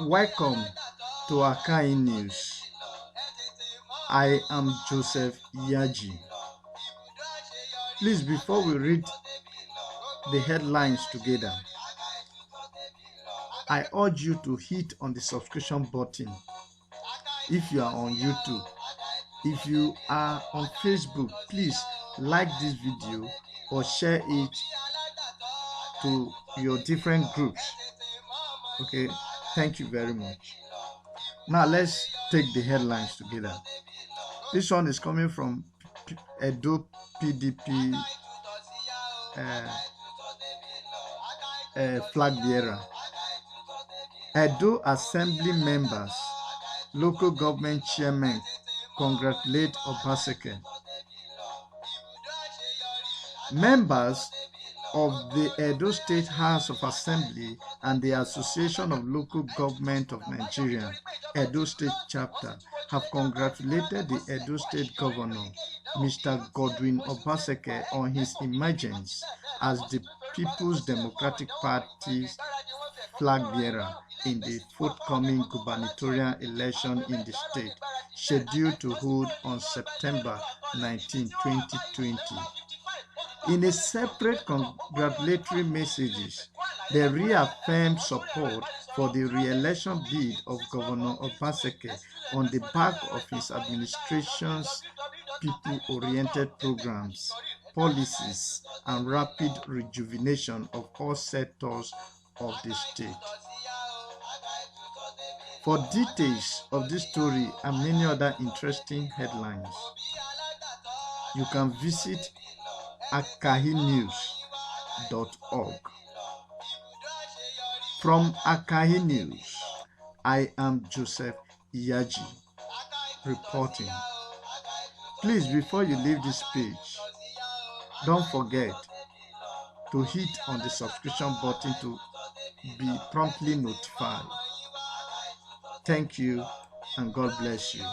Welcome to Akai News. I am Joseph Yaji. Please, before we read the headlines together, I urge you to hit on the subscription button if you are on YouTube. If you are on Facebook, please like this video or share it to your different groups. Okay, thank you very much. Now let's take the headlines together. This one is coming from Edo PDP flag bearer. Edo Assembly members, local government chairmen congratulate Obaseki. Members of the Edo State House of Assembly and the Association of Local Government of Nigeria, Edo State Chapter, have congratulated the Edo State Governor, Mr. Godwin Obaseki, on his emergence as the People's Democratic Party's flag bearer in the forthcoming gubernatorial election in the state, scheduled to hold on September 19, 2020. In a separate congratulatory messages, they reaffirmed support for the re-election bid of Governor Obaseki on the back of his administration's people-oriented programs, policies, and rapid rejuvenation of all sectors of the state. For details of this story and many other interesting headlines, you can visit akahinews.org. From Akahi News, I am Joseph Yaji reporting. Please, before you leave this page, don't forget to hit on the subscription button to be promptly notified. Thank you and God bless you.